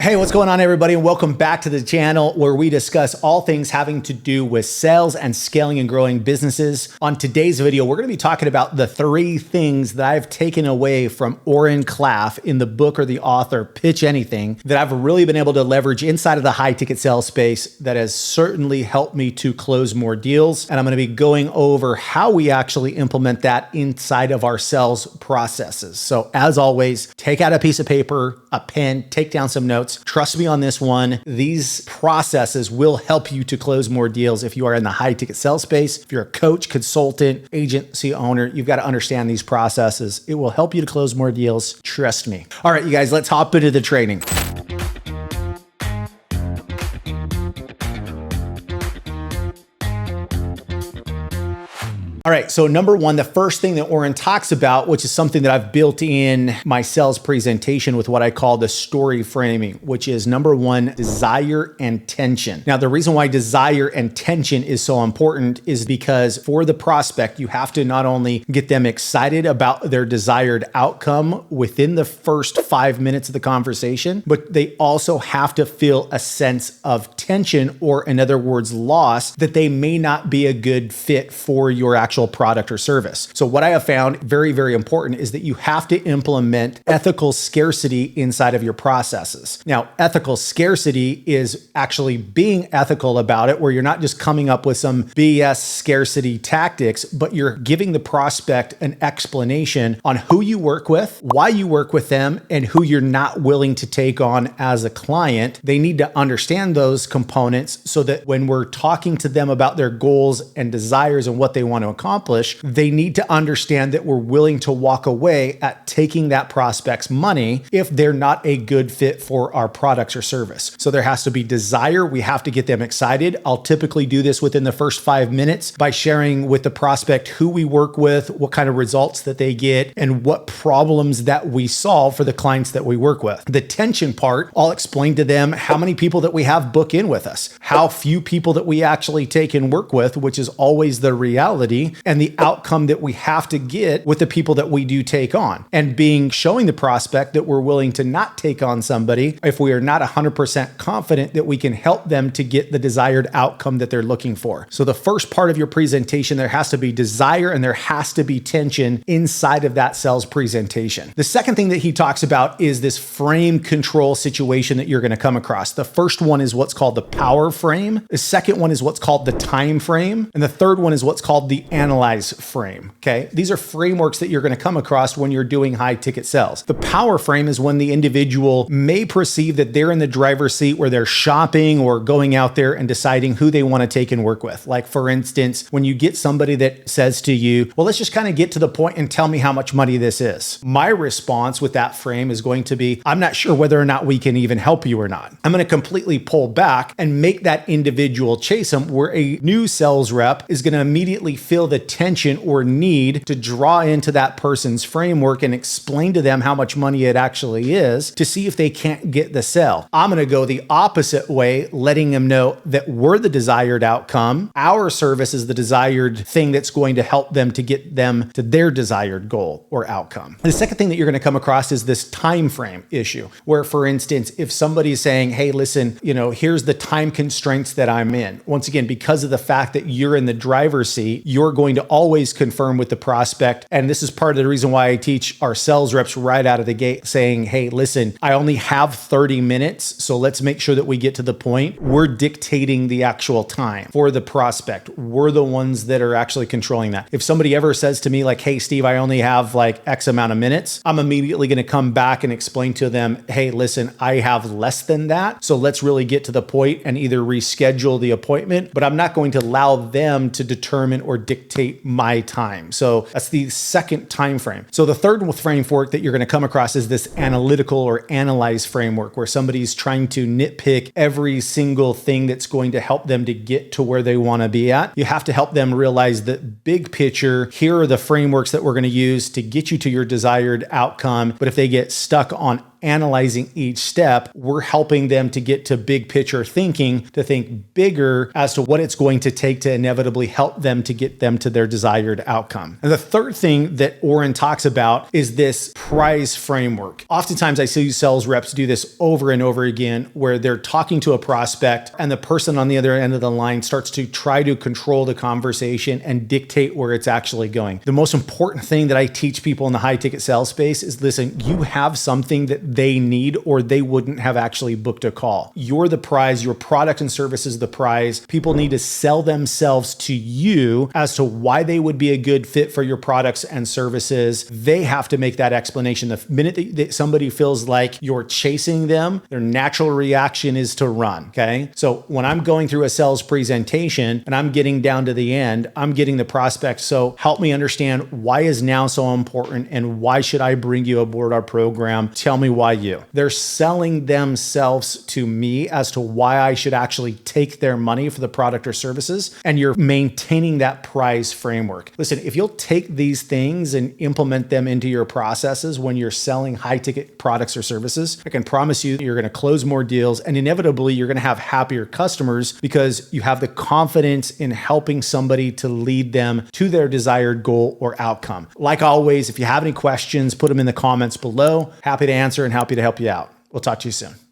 Hey, what's going on, everybody? And welcome back to the channel where we discuss all things having to do with sales and scaling and growing businesses. On today's video, we're going to be talking about the 3 things that I've taken away from Oren Klaff in the book or the author Pitch Anything that I've really been able to leverage inside of the high ticket sales space that has certainly helped me to close more deals. And I'm going to be going over how we actually implement that inside of our sales processes. So as always, take out a piece of paper, a pen, take down some notes. Trust me on this one. These processes will help you to close more deals if you are in the high ticket sales space. If you're a coach, consultant, agency owner, you've got to understand these processes. It will help you to close more deals. Trust me. All right, you guys, let's hop into the training. All right, so number one, the first thing that Oren talks about, which is something that I've built in my sales presentation with what I call the story framing, which is number one, desire and tension. Now, the reason why desire and tension is so important is because for the prospect, you have to not only get them excited about their desired outcome within the first 5 minutes of the conversation, but they also have to feel a sense of tension, or in other words, loss, that they may not be a good fit for your actual product or service. So what I have found very, very important is that you have to implement ethical scarcity inside of your processes. Now, ethical scarcity is actually being ethical about it, where you're not just coming up with some BS scarcity tactics, but you're giving the prospect an explanation on who you work with, why you work with them, and who you're not willing to take on as a client. They need to understand those components so that when we're talking to them about their goals and desires and what they want to accomplish, they need to understand that we're willing to walk away at taking that prospect's money if they're not a good fit for our products or service. So there has to be desire. We have to get them excited. I'll typically do this within the first 5 minutes by sharing with the prospect who we work with, what kind of results that they get, and what problems that we solve for the clients that we work with. The tension part, I'll explain to them how many people that we have book in with us, how few people that we actually take and work with, which is always the reality, and the outcome that we have to get with the people that we do take on, and showing the prospect that we're willing to not take on somebody if we are not 100% confident that we can help them to get the desired outcome that they're looking for. So the first part of your presentation, there has to be desire and there has to be tension inside of that sales presentation. The second thing that he talks about is this frame control situation that you're going to come across. The first one is what's called the Powerframe. The second one is what's called the time frame. And the third one is what's called the analyze frame. Okay. These are frameworks that you're going to come across when you're doing high ticket sales. The power frame is when the individual may perceive that they're in the driver's seat where they're shopping or going out there and deciding who they want to take and work with. Like for instance, when you get somebody that says to you, well, let's just kind of get to the point and tell me how much money this is. My response with that frame is going to be, I'm not sure whether or not we can even help you or not. I'm going to completely pull back and make that individual chase them, where a new sales rep is going to immediately feel the tension or need to draw into that person's framework and explain to them how much money it actually is to see if they can't get the sale. I'm going to go the opposite way, letting them know that we're the desired outcome. Our service is the desired thing that's going to help them to get them to their desired goal or outcome. The second thing that you're going to come across is this time frame issue, where for instance, if somebody's saying, hey, listen, here's the time constraints that I'm in. Once again, because of the fact that you're in the driver's seat, you're going to always confirm with the prospect. And this is part of the reason why I teach our sales reps right out of the gate saying, hey, listen, I only have 30 minutes. So let's make sure that we get to the point. We're dictating the actual time for the prospect. We're the ones that are actually controlling that. If somebody ever says to me like, hey, Steve, I only have like X amount of minutes, I'm immediately going to come back and explain to them, hey, listen, I have less than that. So let's really get to the point and either reschedule the appointment, but I'm not going to allow them to determine or dictate my time. So that's the second time frame. So the third framework that you're going to come across is this analytical or analyze framework, where somebody's trying to nitpick every single thing that's going to help them to get to where they want to be at. You have to help them realize that big picture, here are the frameworks that we're going to use to get you to your desired outcome. But if they get stuck on analyzing each step, we're helping them to get to big picture thinking, to think bigger as to what it's going to take to inevitably help them to get them to their desired outcome. And the third thing that Oren talks about is this prize framework. Oftentimes I see sales reps do this over and over again, where they're talking to a prospect and the person on the other end of the line starts to try to control the conversation and dictate where it's actually going. The most important thing that I teach people in the high ticket sales space is, listen, you have something that they need or they wouldn't have actually booked a call. You're the prize, your product and service is the prize. People need to sell themselves to you as to why they would be a good fit for your products and services. They have to make that explanation. The minute that somebody feels like you're chasing them, their natural reaction is to run, okay? So when I'm going through a sales presentation and I'm getting down to the end, I'm getting the prospect, so help me understand, why is now so important and why should I bring you aboard our program? Tell me why you. They're selling themselves to me as to why I should actually take their money for the product or services, and you're maintaining that prize framework. Listen, if you'll take these things and implement them into your processes when you're selling high ticket products or services, I can promise you you're going to close more deals, and inevitably you're going to have happier customers because you have the confidence in helping somebody to lead them to their desired goal or outcome. Like always, if you have any questions, put them in the comments below. Happy to answer and happy to help you out. We'll talk to you soon.